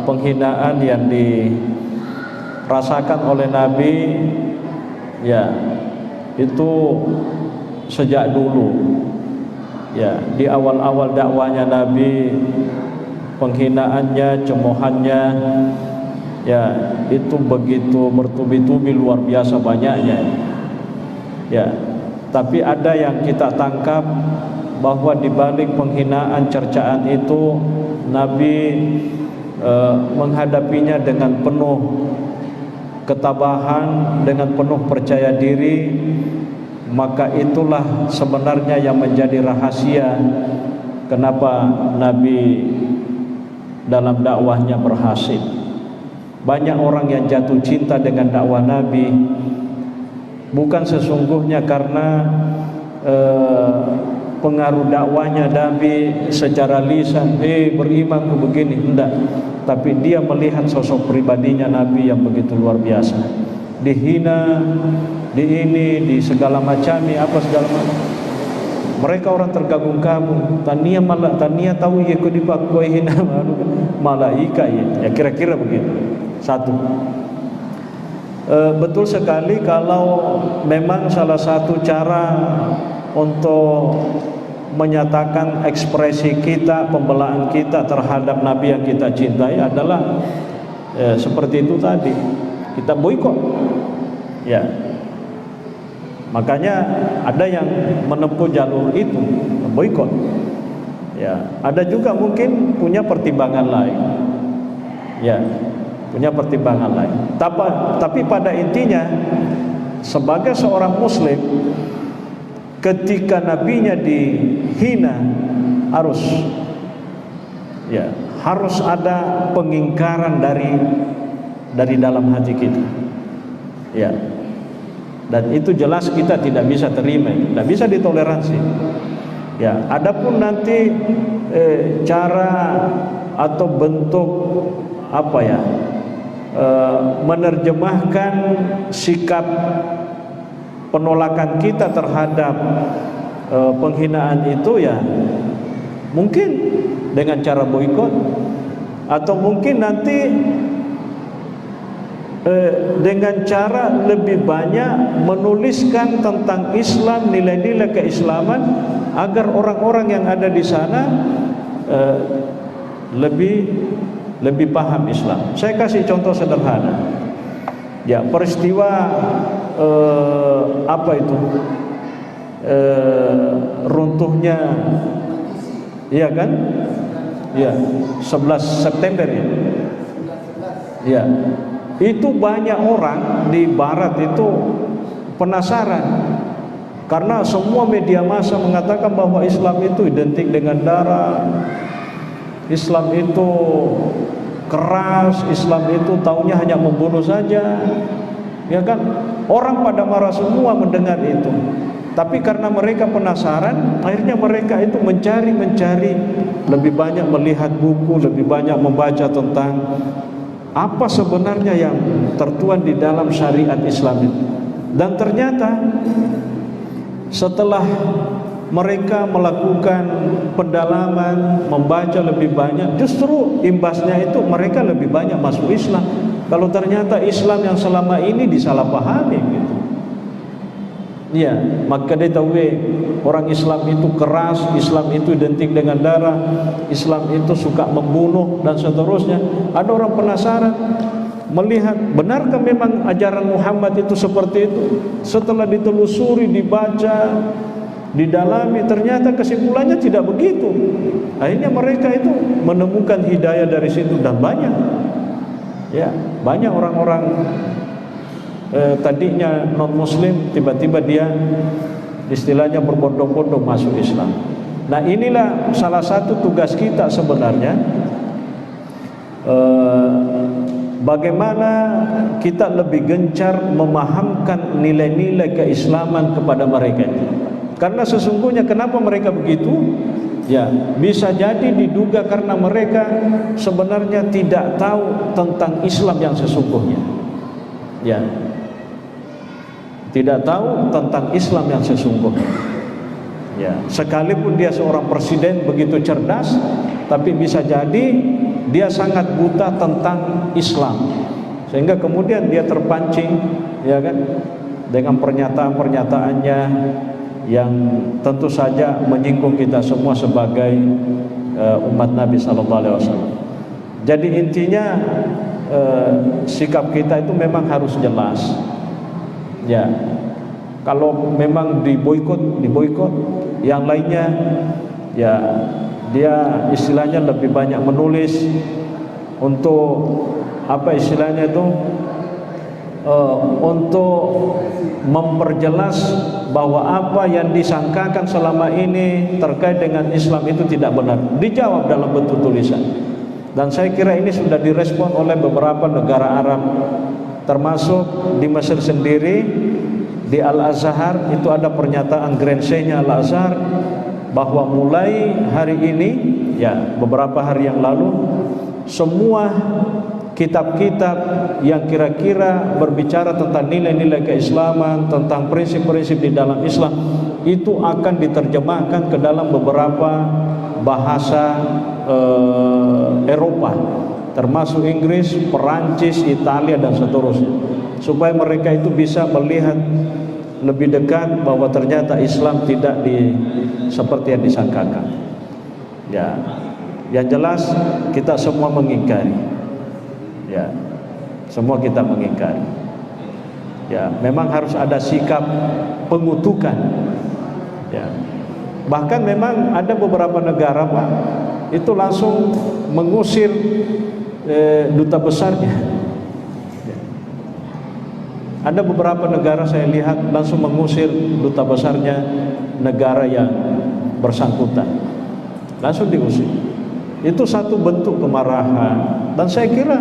penghinaan yang dirasakan oleh Nabi, ya, itu sejak dulu. Ya, di awal-awal dakwahnya Nabi, penghinaannya, cemohannya, ya, itu begitu bertubi-tubi, luar biasa banyaknya. Ya, tapi ada yang kita tangkap bahwa di balik penghinaan, cercaan itu Nabi menghadapinya dengan penuh ketabahan, dengan penuh percaya diri. Maka itulah sebenarnya yang menjadi rahasia kenapa Nabi dalam dakwahnya berhasil. Banyak orang yang jatuh cinta dengan dakwah Nabi bukan sesungguhnya karena pengaruh dakwahnya Nabi secara lisan, beriman ku begini, enggak. Tapi dia melihat sosok pribadinya Nabi yang begitu luar biasa. Dihina, di segala macam, apa segala macam. Mereka orang tergabung-gabung. Tania tahu ya ku dipakoi hina malaika ya kira-kira begitu. Satu. Betul sekali kalau memang salah satu cara untuk menyatakan ekspresi kita, pembelaan kita terhadap Nabi yang kita cintai adalah seperti itu tadi, kita boikot. Ya, makanya ada yang menempuh jalur itu, boikot. Ya, ada juga mungkin punya pertimbangan lain. Ya, punya pertimbangan lain. Tapi pada intinya, sebagai seorang Muslim, ketika nabinya dihina, harus ada pengingkaran dari dalam hati kita. Ya. Dan itu jelas kita tidak bisa terima, tidak bisa ditoleransi. Ya, adapun nanti cara atau bentuk menerjemahkan sikap penolakan kita terhadap penghinaan itu, ya mungkin dengan cara boikot, atau mungkin nanti dengan cara lebih banyak menuliskan tentang Islam, nilai-nilai keislaman, agar orang-orang yang ada di sana lebih paham Islam. Saya kasih contoh sederhana. Ya, peristiwa runtuhnya, iya kan? Ya, 11 September ya. Ya. Itu banyak orang di barat itu penasaran, karena semua media massa mengatakan bahwa Islam itu identik dengan darah, Islam itu keras, Islam itu taunya hanya membunuh saja. Ya kan? Orang pada marah semua mendengar itu. Tapi karena mereka penasaran, akhirnya mereka itu mencari lebih banyak, melihat buku, lebih banyak membaca tentang apa sebenarnya yang tertuang di dalam syariat Islam itu. Dan ternyata setelah mereka melakukan pendalaman, membaca lebih banyak, justru imbasnya itu mereka lebih banyak masuk Islam. Kalau ternyata Islam yang selama ini disalahpahami gitu. Ya, maka dia tahu orang Islam itu keras, Islam itu identik dengan darah, Islam itu suka membunuh dan seterusnya. Ada orang penasaran melihat, benarkah memang ajaran Muhammad itu seperti itu? Setelah ditelusuri, dibaca, didalami, ternyata kesimpulannya tidak begitu. Akhirnya mereka itu menemukan hidayah dari situ, dan banyak. Ya, banyak orang-orang tadinya non muslim, tiba-tiba dia istilahnya berbondong-bondong masuk Islam. Nah, inilah salah satu tugas kita sebenarnya, bagaimana kita lebih gencar memahamkan nilai-nilai keislaman kepada mereka. Karena sesungguhnya kenapa mereka begitu? Ya, bisa jadi diduga karena mereka sebenarnya tidak tahu tentang Islam yang sesungguhnya. Ya, tidak tahu tentang Islam yang sesungguhnya. Ya, sekalipun dia seorang presiden begitu cerdas, tapi bisa jadi dia sangat buta tentang Islam, sehingga kemudian dia terpancing, ya kan, dengan pernyataan-pernyataannya yang tentu saja menyinggung kita semua sebagai umat Nabi sallallahu alaihi wasallam. Jadi intinya sikap kita itu memang harus jelas. Ya, kalau memang diboikot, yang lainnya ya dia istilahnya lebih banyak menulis untuk apa istilahnya itu, untuk memperjelas bahwa apa yang disangkakan selama ini terkait dengan Islam itu tidak benar, dijawab dalam bentuk tulisan. Dan saya kira ini sudah direspon oleh beberapa negara Arab, termasuk di Mesir sendiri, di Al-Azhar itu ada pernyataan Grand Seykhnya Al-Azhar bahwa mulai hari ini, ya beberapa hari yang lalu, semua kitab-kitab yang kira-kira berbicara tentang nilai-nilai keislaman, tentang prinsip-prinsip di dalam Islam, itu akan diterjemahkan ke dalam beberapa bahasa Eropa, termasuk Inggris, Perancis, Italia dan seterusnya, supaya mereka itu bisa melihat lebih dekat bahwa ternyata Islam tidak seperti yang disangkakan. Ya, yang jelas kita semua mengingkari. Ya, semua kita mengingkari. Ya, memang harus ada sikap pengutukan. Ya, bahkan memang ada beberapa negara, Pak, itu langsung mengusir duta besarnya. Ya. Ada beberapa negara saya lihat langsung mengusir duta besarnya negara yang bersangkutan, langsung diusir. Itu satu bentuk kemarahan, dan saya kira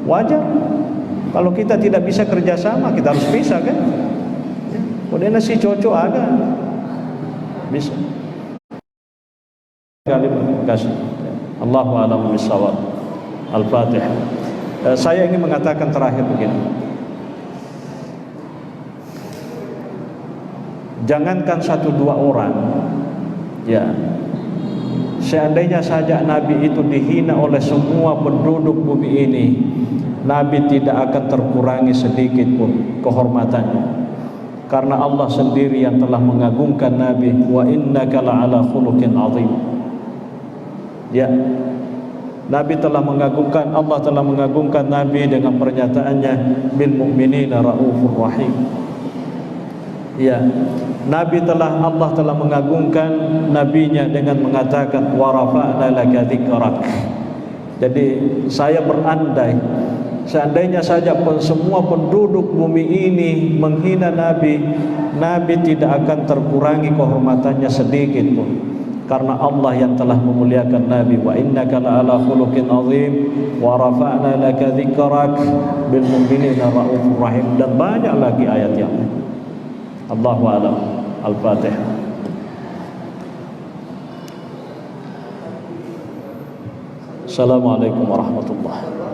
wajar. Kalau kita tidak bisa kerjasama, kita harus pisah, kan? Kemudian si cocok ada bisa. Terima kasih. Allahu a'lam bishawab. Al-Fatihah. Saya ingin mengatakan terakhir begini. Jangankan 1-2 orang, ya, seandainya saja Nabi itu dihina oleh semua penduduk bumi ini, Nabi tidak akan terkurangi sedikit pun kehormatannya, karena Allah sendiri yang telah mengagungkan Nabi. Wa innaka la'ala khuluqin azim. Ya, Nabi telah mengagungkan, Allah telah mengagungkan Nabi dengan pernyataannya, bil mu'minina raufur rahim. Ya, Allah telah mengagungkan nabinya dengan mengatakan wa rafa'na laka dzikrak. Jadi saya berandai, seandainya saja semua penduduk bumi ini menghina Nabi, Nabi tidak akan terkurangi kehormatannya sedikit pun, karena Allah yang telah memuliakan Nabi. Wa innaka la'ala khuluqin azim wa rafa'na laka dzikrak bil mu'minina raufur rahim, dan banyak lagi ayat yang lain. Allahu a'lam. Al-Fatihah. Assalamualaikum warahmatullahi wabarakatuh.